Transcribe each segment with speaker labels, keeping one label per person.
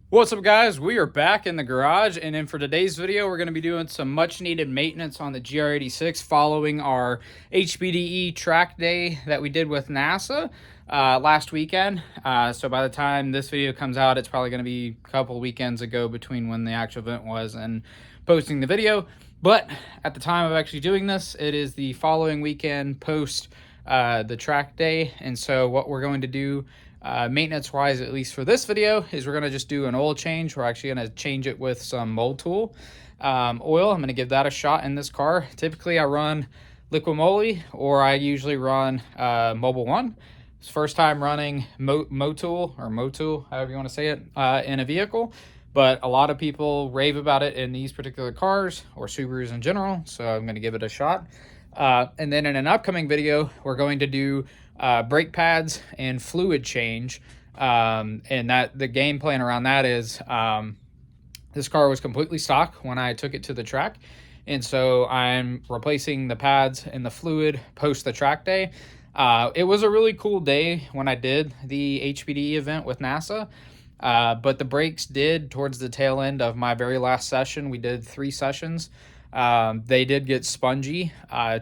Speaker 1: What's up, guys? We are back in the garage, and then for today's video we're going to be doing some much needed maintenance on the GR86 following our HPDE track day that we did with NASA last weekend. So by the time this video comes out, it's probably going to be a couple weekends ago between when the actual event was and posting the video. But at the time of actually doing this, it is the following weekend post the track day. And so what we're going to do maintenance wise, at least for this video, is we're going to just do an oil change. We're actually going to change it with some mold tool oil. I'm going to give that a shot in this car. Typically I run liquid moly, or I usually run Mobile One. It's first time running Motul, or Motul, however you want to say it, in a vehicle. But a lot of people rave about it in these particular cars, or Subarus in general, so I'm going to give it a shot. And then in an upcoming video, we're going to do brake pads and fluid change. And that the game plan around that is this car was completely stock when I took it to the track. And so I'm replacing the pads and the fluid post the track day. It was a really cool day when I did the HPDE event with NASA. But the brakes did towards the tail end of my very last session. We did 3 sessions. They did get spongy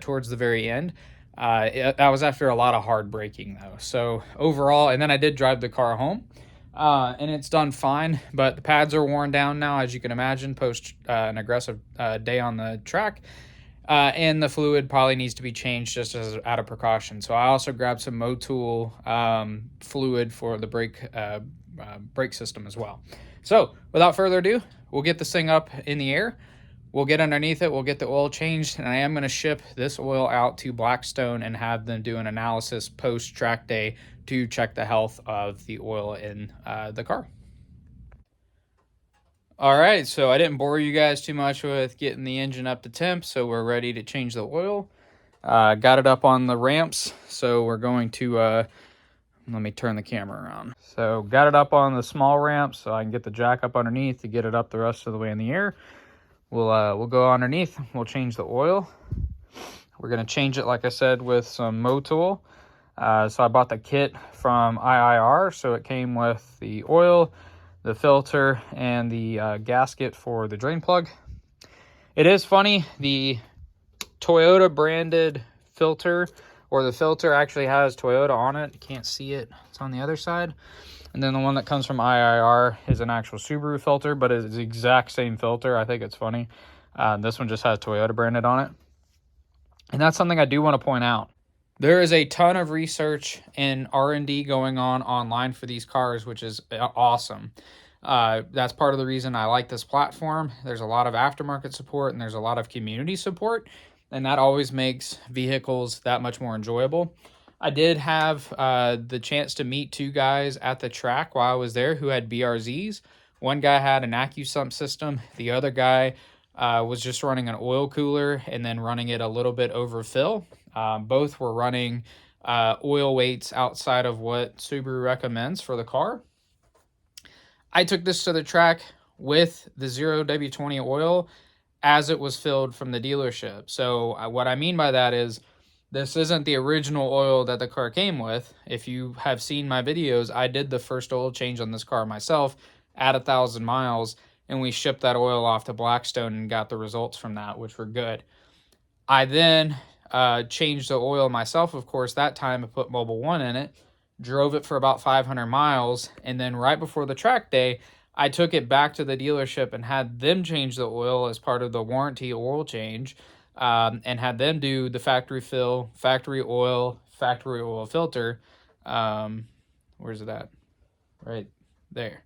Speaker 1: towards the very end. That was after a lot of hard braking though. So overall, and then I did drive the car home, and it's done fine, but the pads are worn down now, as you can imagine, post an aggressive day on the track. And the fluid probably needs to be changed just as out of precaution. So I also grabbed some Motul fluid for the brake system as well. So without further ado, we'll get this thing up in the air. We'll get underneath it, we'll get the oil changed, and I am going to ship this oil out to Blackstone and have them do an analysis post-track day to check the health of the oil in the car. All right, so I didn't bore you guys too much with getting the engine up to temp, so we're ready to change the oil. Got it up on the ramps, so we're going to, let me turn the camera around. So got it up on the small ramps so I can get the jack up underneath to get it up the rest of the way in the air. We'll go underneath, we'll change the oil. We're going to change it, like I said, with some Motul. So I bought the kit from IIR, so it came with the oil, the filter, and the gasket for the drain plug. It is funny, the Toyota branded filter, or the filter actually has Toyota on it. You can't see it, it's on the other side. And then the one that comes from IIR is an actual Subaru filter, but it's the exact same filter. I think it's funny. This one just has Toyota branded on it. And that's something I do want to point out. There is a ton of research and R&D going on online for these cars, which is awesome. That's part of the reason I like this platform. There's a lot of aftermarket support and there's a lot of community support, and that always makes vehicles that much more enjoyable. I did have the chance to meet 2 guys at the track while I was there who had BRZs. One guy had an AccuSump system. The other guy was just running an oil cooler and then running it a little bit over fill. Both were running oil weights outside of what Subaru recommends for the car. I took this to the track with the 0W20 oil as it was filled from the dealership. So what I mean by that is, this isn't the original oil that the car came with. If you have seen my videos, I did the first oil change on this car myself at 1,000 miles, and we shipped that oil off to Blackstone and got the results from that, which were good. I then changed the oil myself, of course, that time. I put Mobile One in it, drove it for about 500 miles, and then right before the track day, I took it back to the dealership and had them change the oil as part of the warranty oil change. And had them do the factory fill, factory oil filter. Where's it at? Right there.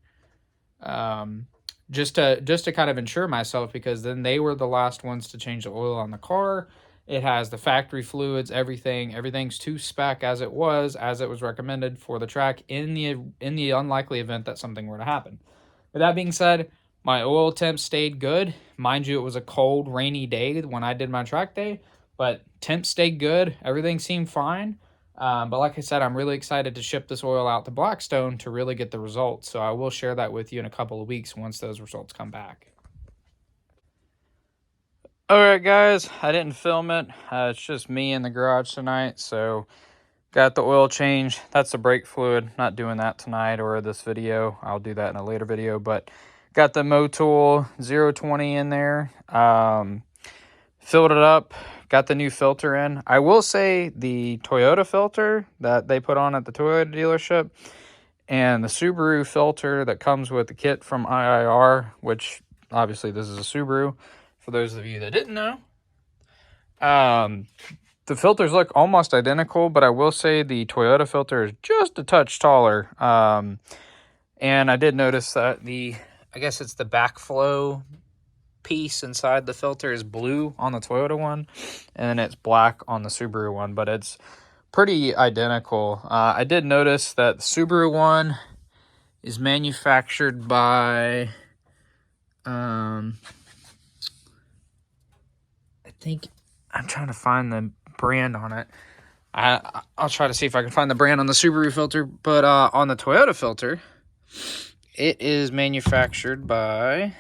Speaker 1: Just to kind of ensure myself, because then they were the last ones to change the oil on the car. It has the factory fluids, everything's to spec as it was recommended for the track in the unlikely event that something were to happen. With that being said, my oil temps stayed good. Mind you, it was a cold, rainy day when I did my track day, but temps stayed good. Everything seemed fine. But like I said, I'm really excited to ship this oil out to Blackstone to really get the results. So I will share that with you in a couple of weeks once those results come back. All right, guys, I didn't film it. It's just me in the garage tonight. So Got the oil change. That's the brake fluid. Not doing that tonight or this video. I'll do that in a later video. But got the Motul 020 in there. Filled it up. Got the new filter in. I will say the Toyota filter that they put on at the Toyota dealership and the Subaru filter that comes with the kit from IIR, which obviously this is a Subaru, for those of you that didn't know. The filters look almost identical, but I will say the Toyota filter is just a touch taller. And I did notice that I guess it's the backflow piece inside the filter is blue on the Toyota one, and it's black on the Subaru one, but it's pretty identical. I did notice that the Subaru one is manufactured by, I think, I'm trying to find the brand on it. I'll try to see if I can find the brand on the Subaru filter, but on the Toyota filter, it is manufactured by,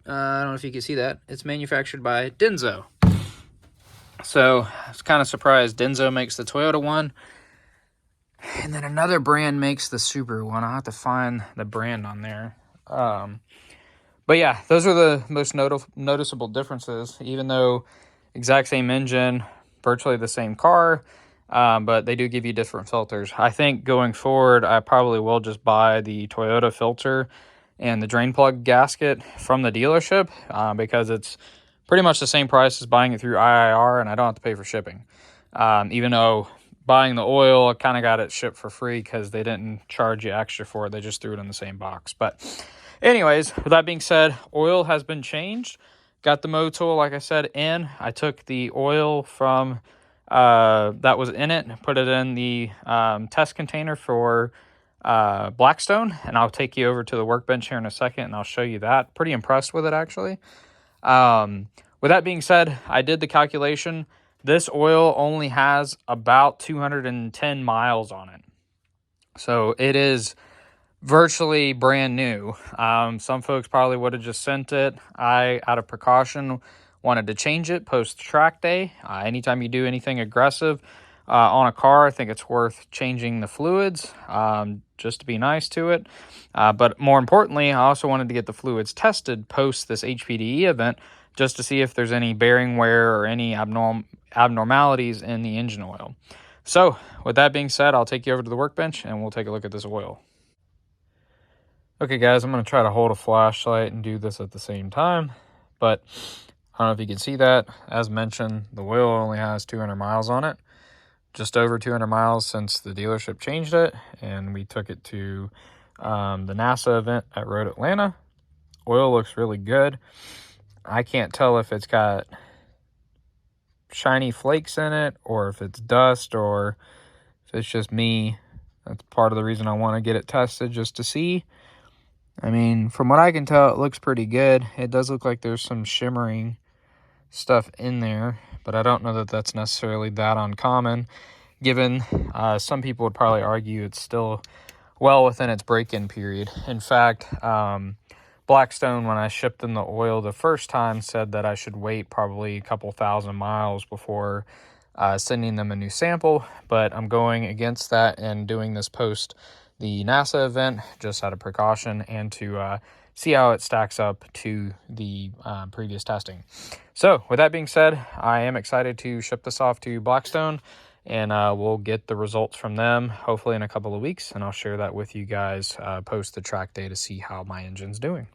Speaker 1: I don't know if you can see that. It's manufactured by Denso. So I was kind of surprised. Denso makes the Toyota one, and then another brand makes the Subaru one. I'll have to find the brand on there. But yeah, those are the most noticeable differences, even though exact same engine, virtually the same car, but they do give you different filters. I think going forward, I probably will just buy the Toyota filter and the drain plug gasket from the dealership because it's pretty much the same price as buying it through IIR, and I don't have to pay for shipping. Even though buying the oil, I kind of got it shipped for free because they didn't charge you extra for it. They just threw it in the same box. But anyways, with that being said, oil has been changed. Got the Motul, like I said, in. I took the oil from that was in it and put it in the test container for Blackstone, and I'll take you over to the workbench here in a second, and I'll show you that. Pretty impressed with it, actually. With that being said, I did the calculation. This oil only has about 210 miles on it. So it is virtually brand new. Some folks probably would have just sent it. I, out of precaution, wanted to change it post track day. Anytime you do anything aggressive on a car, I think it's worth changing the fluids just to be nice to it. But more importantly, I also wanted to get the fluids tested post this HPDE event just to see if there's any bearing wear or any abnormalities in the engine oil. So with that being said, I'll take you over to the workbench and we'll take a look at this oil. Okay guys, I'm going to try to hold a flashlight and do this at the same time, but I don't know if you can see that. As mentioned, the oil only has 200 miles on it, just over 200 miles since the dealership changed it, and we took it to the NASA event at Road Atlanta. Oil looks really good. I can't tell if it's got shiny flakes in it or if it's dust or if it's just me. That's part of the reason I want to get it tested, just to see. I mean, from what I can tell, it looks pretty good. It does look like there's some shimmering stuff in there, but I don't know that that's necessarily that uncommon, given some people would probably argue it's still well within its break-in period. In fact, Blackstone, when I shipped them the oil the first time, said that I should wait probably a couple thousand miles before sending them a new sample, but I'm going against that and doing this post the NASA event just out of precaution and to see how it stacks up to the previous testing. So with that being said, I am excited to ship this off to Blackstone, and we'll get the results from them hopefully in a couple of weeks, and I'll share that with you guys post the track day to see how my engine's doing.